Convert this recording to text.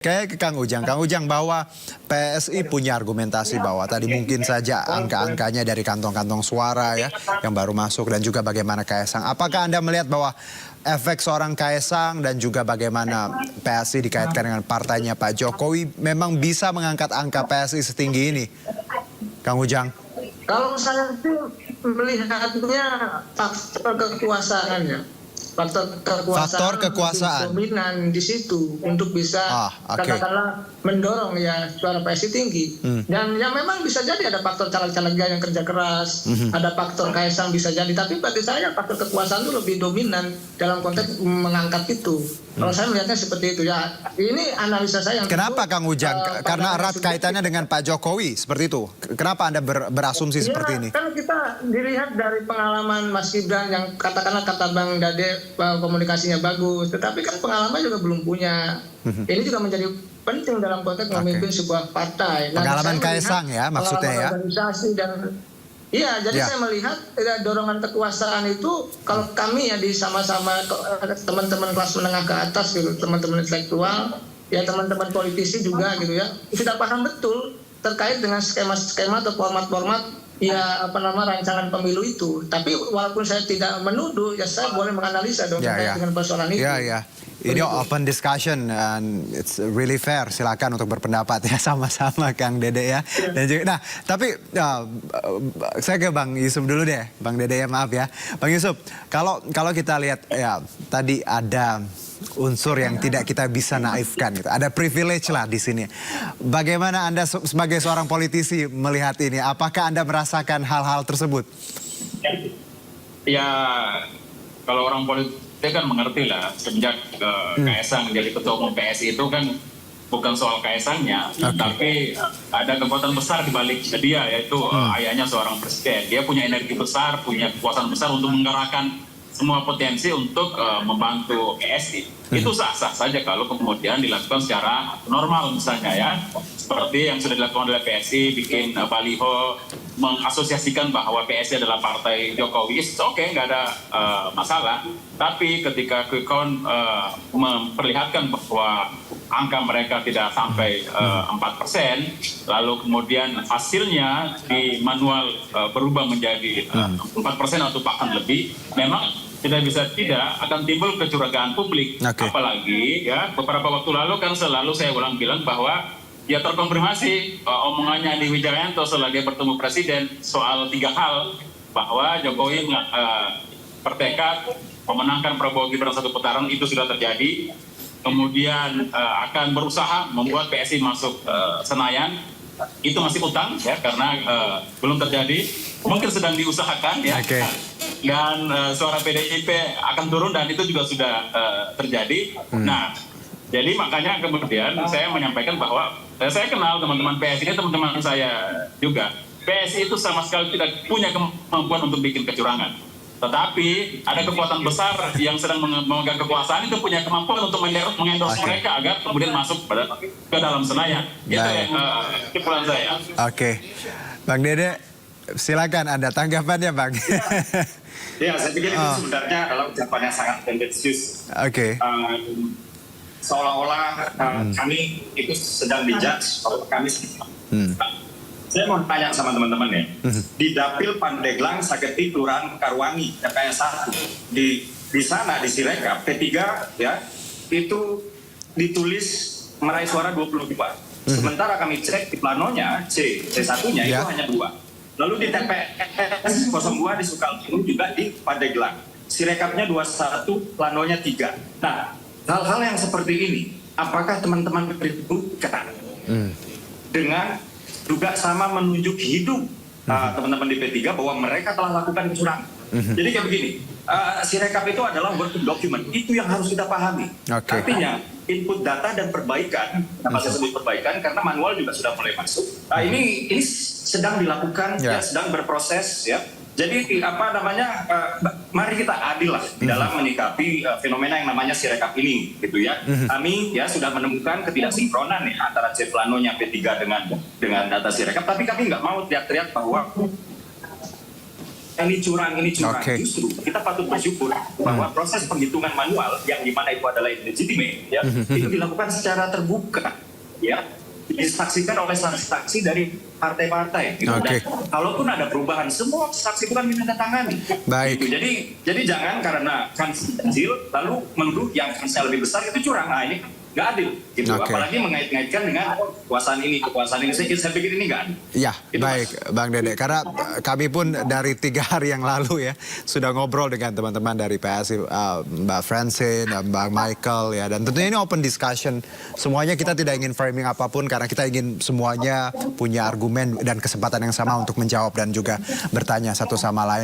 Kayak ke Kang Ujang bahwa PSI punya argumentasi bahwa tadi mungkin saja angka-angkanya dari kantong-kantong suara ya yang baru masuk dan juga bagaimana Kaesang. Apakah Anda melihat bahwa efek seorang Kaesang dan juga bagaimana PSI dikaitkan dengan partainya Pak Jokowi memang bisa mengangkat angka PSI setinggi ini, Kang Ujang? Kalau saya sih melihatnya faktor kekuasaannya. Faktor kekuasaan dominan di situ untuk bisa katakanlah mendorong ya suara PSI tinggi. Dan yang memang bisa jadi ada faktor caleg-calegnya yang kerja keras, ada faktor Kaesang bisa jadi, tapi bagi saya faktor kekuasaan itu lebih dominan dalam konteks mengangkat itu. Kalau saya melihatnya seperti itu ya. Ini analisa saya. Kenapa Kang Ujang? Karena erat kaitannya dengan Pak Jokowi seperti itu. Kenapa Anda berasumsi seperti ini? Kan kita dilihat dari pengalaman Mas Gibran yang katakanlah kata Bang Dade komunikasinya bagus, tetapi kan pengalaman juga belum punya. Ini juga menjadi penting dalam konteks memimpin sebuah partai. Pengalaman Kaesang ya maksudnya ya. Organisasi dan iya, jadi saya melihat dorongan kekuasaan itu kalau kami ya di sama-sama teman-teman kelas menengah ke atas gitu, teman-teman intelektual, ya teman-teman politisi juga gitu ya, sudah paham betul terkait dengan skema-skema atau format-format ya rancangan pemilu itu. Tapi walaupun saya tidak menuduh, ya saya boleh menganalisa dong dengan persoalan itu. Ini open discussion and it's really fair. Silakan untuk berpendapat ya sama-sama Kang Dede ya. Dan juga, nah tapi saya ke Bang Yusuf dulu deh, Bang Dede ya maaf ya. Bang Yusuf, kalau kita lihat ya tadi ada unsur yang tidak kita bisa naifkan gitu. Ada privilege lah di sini. Bagaimana Anda sebagai seorang politisi melihat ini? Apakah Anda merasakan hal-hal tersebut? Ya kalau orang politik kan mengerti lah, sejak Kaesang menjadi ketua umum PSI itu kan bukan soal Kaesangnya, tapi ada kekuatan besar di balik dia, yaitu ayahnya seorang presiden. Dia punya energi besar, punya kekuatan besar untuk menggerakkan semua potensi untuk membantu PSI. Itu sah-sah saja kalau kemudian dilakukan secara normal misalnya ya. Seperti yang sudah dilakukan oleh PSI, bikin baliho, mengasosiasikan bahwa PSI adalah partai Jokowi, oke, nggak ada masalah. Tapi ketika Quickcount memperlihatkan bahwa angka mereka tidak sampai 4%, lalu kemudian hasilnya di manual berubah menjadi 4% atau bahkan lebih, memang tidak bisa tidak akan timbul kecurigaan publik. Apalagi ya beberapa waktu lalu kan selalu saya bilang bahwa ya terkonfirmasi omongannya Andi Wijayanto setelah dia bertemu presiden soal 3 hal, bahwa Jokowi bertekad memenangkan Prabowo Gibran 1 putaran, itu sudah terjadi. Kemudian akan berusaha membuat PSI masuk Senayan, itu masih utang ya karena belum terjadi, mungkin sedang diusahakan ya. Dan suara PDIP akan turun dan itu juga sudah terjadi. Nah, jadi makanya kemudian saya menyampaikan bahwa saya kenal teman-teman PSI ini, teman-teman saya juga. PSI itu sama sekali tidak punya kemampuan untuk bikin kecurangan. Tetapi ada kekuatan besar yang sedang memegang kekuasaan itu punya kemampuan untuk mengendorse mereka agar kemudian masuk ke dalam Senayan. Itu kesimpulan saya. Bang Dede, silakan ada tanggapannya Bang. Ya, saya pikir itu sebenarnya adalah ucapan yang sangat tendensius. Seolah-olah kami itu sedang dijudge bahwa kami saya mau tanya sama teman-teman ya, di Dapil Pandeglang Sageti Kelurahan Karwangi TPS 1 di sana di Sirekap P3 ya itu ditulis meraih suara 22. Sementara kami cek di planonya C1-nya itu hanya 2. Lalu di TPS 02 di Sukaltinu juga di Pandeglang Sirekapnya 21, planonya 3. Nah, hal-hal yang seperti ini, apakah teman-teman berikan dengan juga sama menunjuk hidup teman-teman di P3 bahwa mereka telah lakukan kecurangan? Jadi kayak begini, Sirekap itu adalah working document, itu yang harus kita pahami. Artinya input data dan perbaikan, kenapa saya sebut perbaikan? Karena manual juga sudah mulai masuk. Ini sedang dilakukan, ya, sedang berproses ya. Jadi mari kita adil lah di dalam menyikapi fenomena yang namanya Sirekap ini, gitu ya. Kami ya sudah menemukan ketidaksinkronan ya antara C planonya P3 dengan data Sirekap, tapi kami nggak mau teriak-teriak bahwa ini curang. Oke. Justru kita patut bersyukur bahwa proses penghitungan manual yang dimana itu adalah legitimate, ya, itu dilakukan secara terbuka, ya, disaksikan oleh saksi-saksi dari partai-partai. Gitu. Oke. Dan kalaupun ada perubahan, semua saksi itu kan ditandatangani. Baik. Gitu. Jadi jangan karena kans kecil lalu menuduh yang kansnya lebih besar itu curang. Nah, ini nggak adil, gitu. Oke. Apalagi mengait-ngaitkan dengan kekuasaan ini. Saya pikir ini nggak adil. Ya, Itu, baik Bang Dede. Karena kami pun dari 3 hari yang lalu ya sudah ngobrol dengan teman-teman dari PSI, Mbak Francine, Bang Michael ya. Dan tentunya ini open discussion. Semuanya kita tidak ingin framing apapun karena kita ingin semuanya punya argumen dan kesempatan yang sama untuk menjawab dan juga bertanya satu sama lain.